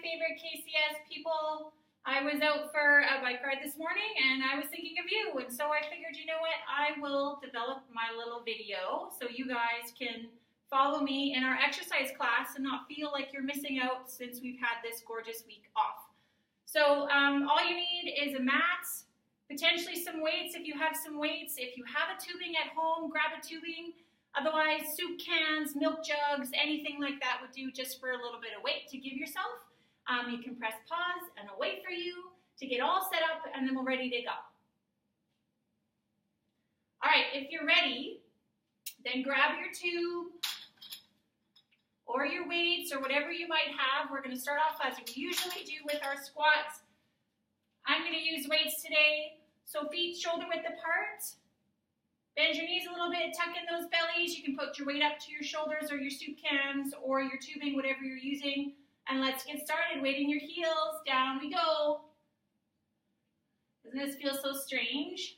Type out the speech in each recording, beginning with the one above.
favorite KCS people. I was out for a bike ride this morning and I was thinking of you, and so I figured, you know what, I will develop my little video so you guys can follow me in our exercise class and not feel like you're missing out since we've had this gorgeous week off. So all you need is a mat, potentially some weights if you have some weights. If you have a tubing at home, grab a tubing. Otherwise, soup cans, milk jugs, anything like that would do just for a little bit of weight to give yourself. You can press pause and I'll wait for you to get all set up and then we're ready to go. All right, if you're ready, then grab your tube or your weights or whatever you might have. We're going to start off as we usually do with our squats. I'm going to use weights today. So feet shoulder width apart. Bend your knees a little bit, tuck in those bellies. You can put your weight up to your shoulders or your soup cans or your tubing, whatever you're using. And let's get started. Weight in your heels. Down we go. Doesn't this feel so strange?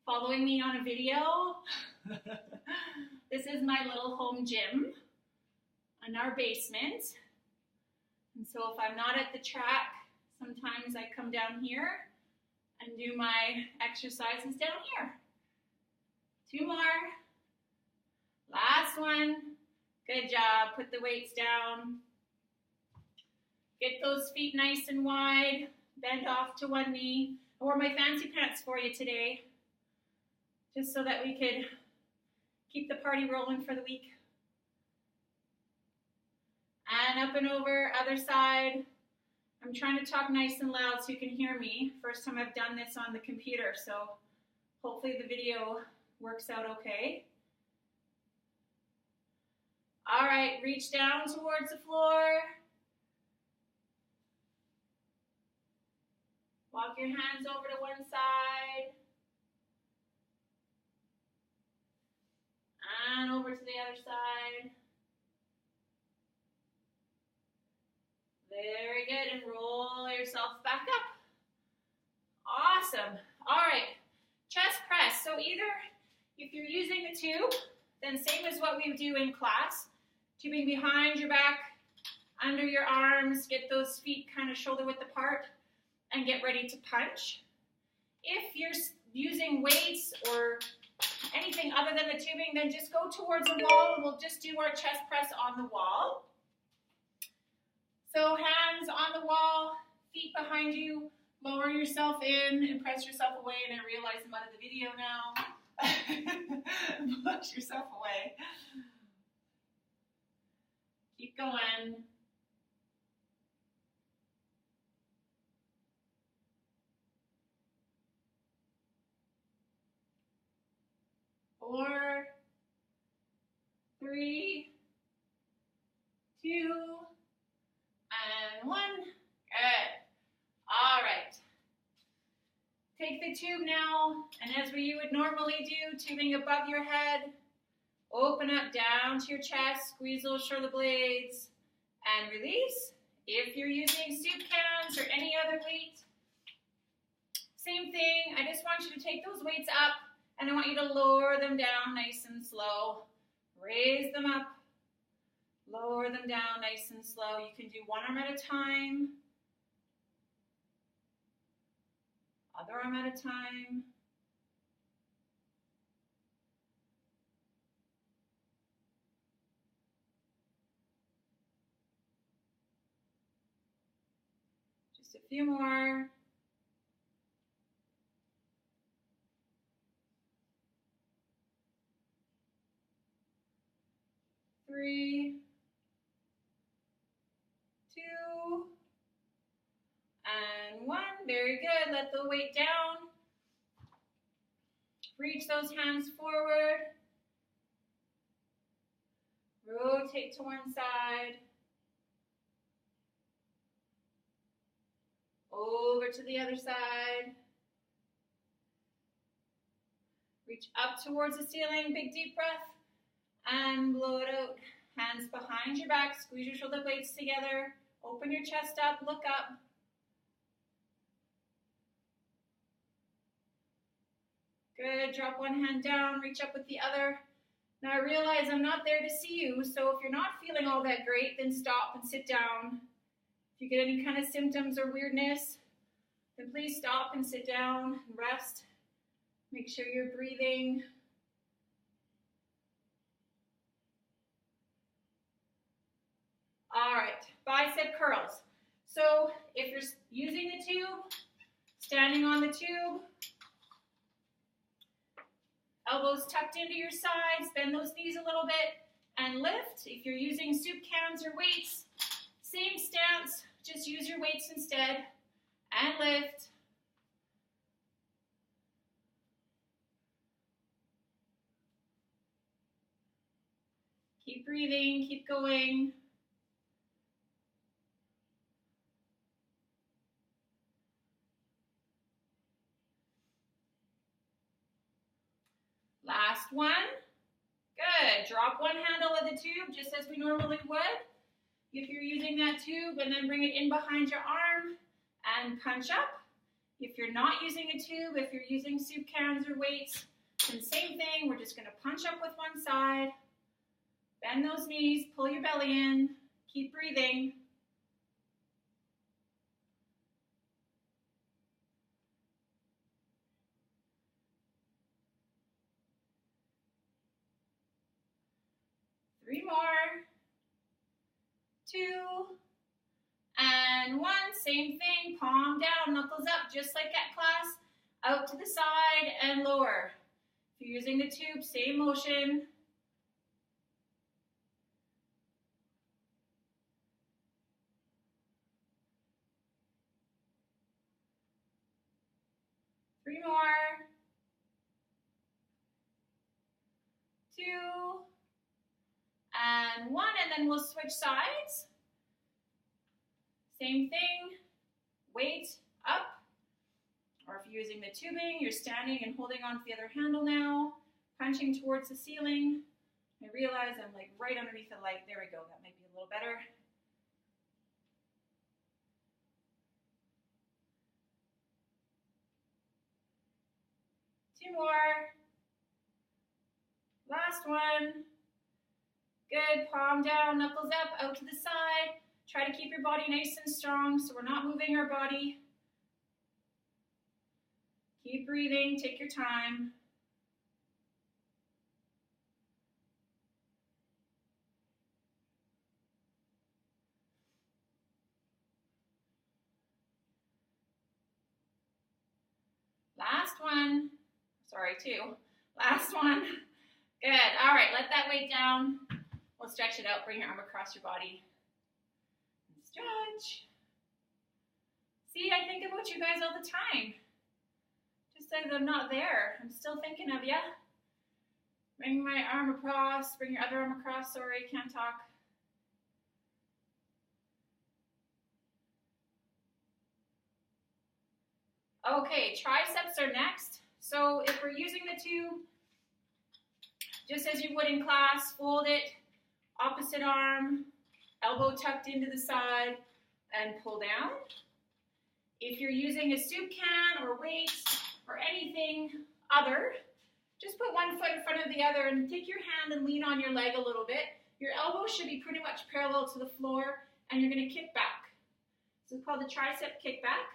Following me on a video. This is my little home gym in our basement. And so if I'm not at the track, sometimes I come down here and do my exercises down here. 2 more. Last one. Good job. Put the weights down. Get those feet nice and wide. Bend off to one knee. I wore my fancy pants for you today, just so that we could keep the party rolling for the week. And up and over, other side. I'm trying to talk nice and loud so you can hear me. First time I've done this on the computer, so hopefully the video works out okay. All right, reach down towards the floor. Walk your hands over to one side. And over to the other side. Very good, and roll yourself back up. Awesome. All right, chest press. So either if you're using the tube, then same as what we do in class, tubing behind your back, under your arms, get those feet kind of shoulder width apart, and get ready to punch. If you're using weights or anything other than the tubing, then just go towards the wall and we'll just do our chest press on the wall. So hands on the wall, feet behind you, lower yourself in and press yourself away. And I realize I'm out of the video now. Push yourself away. Keep going. Four, 3, 2, and 1. Good. All right. Take the tube now, and as you would normally do, tubing above your head, open up down to your chest, squeeze those shoulder blades, and release. If you're using soup cans or any other weight, same thing. I just want you to take those weights up, and I want you to lower them down nice and slow. Raise them up. Lower them down nice and slow. You can do one arm at a time. Other arm at a time. Just a few more. 3, 2, and 1. Very good. Let the weight down. Reach those hands forward. Rotate to one side. Over to the other side. Reach up towards the ceiling. Big deep breath. And blow it out. Hands behind your back. Squeeze your shoulder blades together. Open your chest up. Look up. Good. Drop one hand down. Reach up with the other. Now I realize I'm not there to see you, so if you're not feeling all that great, then stop and sit down. If you get any kind of symptoms or weirdness, then please stop and sit down and rest. Make sure you're breathing. All right, bicep curls. So if you're using the tube, standing on the tube, elbows tucked into your sides, bend those knees a little bit, and lift. If you're using soup cans or weights, same stance, just use your weights instead, and lift. Keep breathing, keep going. Last one. Good. Drop one handle of the tube just as we normally would. If you're using that tube, and then bring it in behind your arm and punch up. If you're not using a tube, if you're using soup cans or weights, then same thing. We're just going to punch up with one side. Bend those knees, pull your belly in, keep breathing. Three more. Two. And one. Same thing. Palm down, knuckles up, just like at class. Out to the side and lower. If you're using the tube, same motion. Three more. Two. And one, and then we'll switch sides. Same thing, weight up. Or if you're using the tubing, you're standing and holding on to the other handle now, punching towards the ceiling. I realize I'm like right underneath the light. There we go, that might be a little better. Two more. Last one. Good, palm down, knuckles up, out to the side. Try to keep your body nice and strong so we're not moving our body. Keep breathing, take your time. Last one. Sorry, two. Last one. Good. All right, let that weight down. We'll stretch it out. Bring your arm across your body. And stretch. See, I think about you guys all the time. Just as I'm not there, I'm still thinking of you. Bring my arm across. Bring your other arm across. Sorry, can't talk. Okay, triceps are next. So if we're using the tube, just as you would in class, fold it, opposite arm, elbow tucked into the side, and pull down. If you're using a soup can or weights or anything other, just put one foot in front of the other and take your hand and lean on your leg a little bit. Your elbow should be pretty much parallel to the floor, and you're going to kick back. This is called the tricep kickback.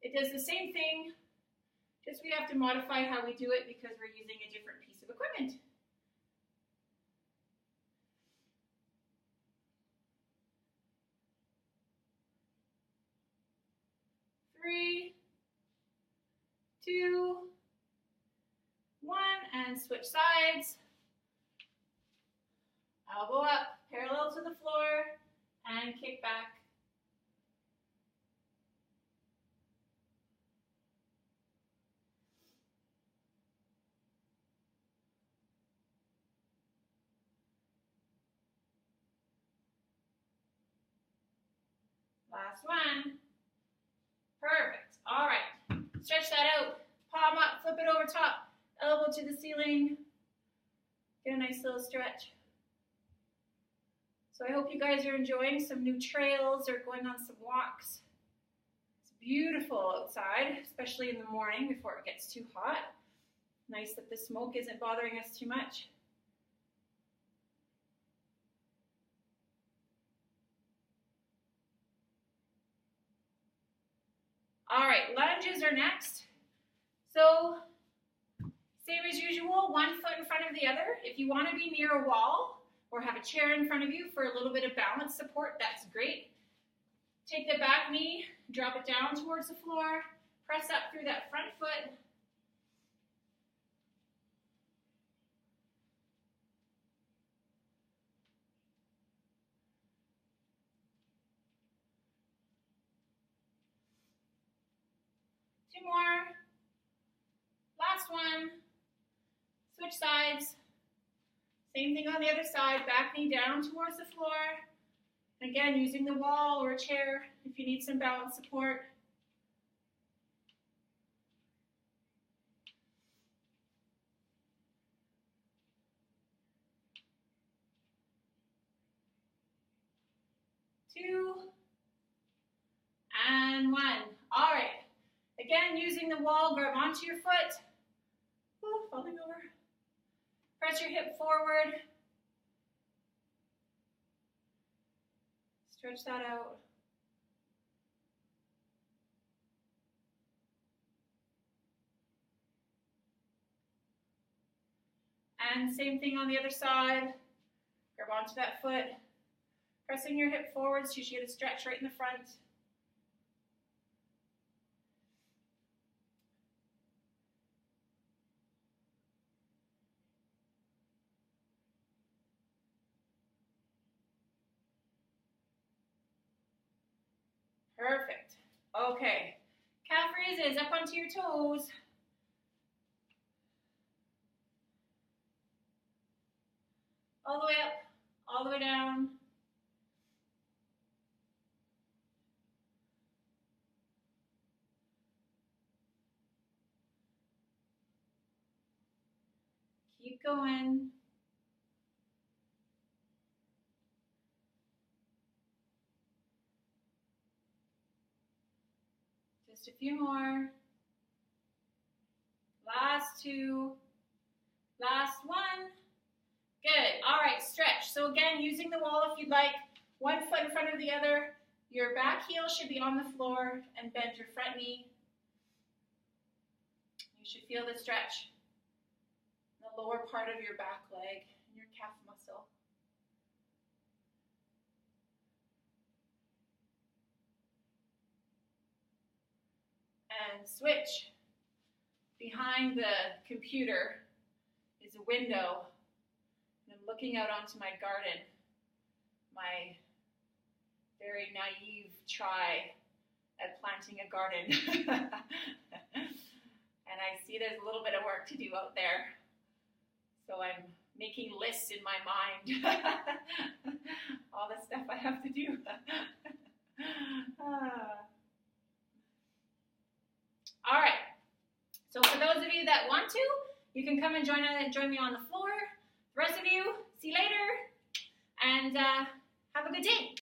It does the same thing, just we have to modify how we do it because we're using a different piece of equipment. Three, two, one, and switch sides. Elbow up, parallel to the floor, and kick back. Last one. Perfect. All right. Stretch that out. Palm up, flip it over top. Elbow to the ceiling. Get a nice little stretch. So I hope you guys are enjoying some new trails or going on some walks. It's beautiful outside, especially in the morning before it gets too hot. Nice that the smoke isn't bothering us too much. All right, lunges are next. So, same as usual, one foot in front of the other. If you want to be near a wall or have a chair in front of you for a little bit of balance support, that's great. Take the back knee, drop it down towards the floor, press up through that front foot. Two more. Last one. Switch sides. Same thing on the other side. Back knee down towards the floor. Again, using the wall or a chair if you need some balance support. Two. And one. All right. Again, using the wall, grab onto your foot. Ooh, falling over. Press your hip forward. Stretch that out. And same thing on the other side. Grab onto that foot. Pressing your hip forward so you should get a stretch right in the front. Perfect. Okay. Calf raises up onto your toes. All the way up, all the way down. Keep going. Just a few more. Last two. Last one. Good. All right, stretch. So again, using the wall if you'd like. One foot in front of the other. Your back heel should be on the floor and bend your front knee. You should feel the stretch in the lower part of your back leg and your calf muscle. And switch. Behind the computer is a window. And I'm looking out onto my garden, my very naive try at planting a garden. And I see there's a little bit of work to do out there. So I'm making lists in my mind. All the stuff I have to do. All right. So for those of you that want to, you can come and join me on the floor. The rest of you, see you later. And have a good day.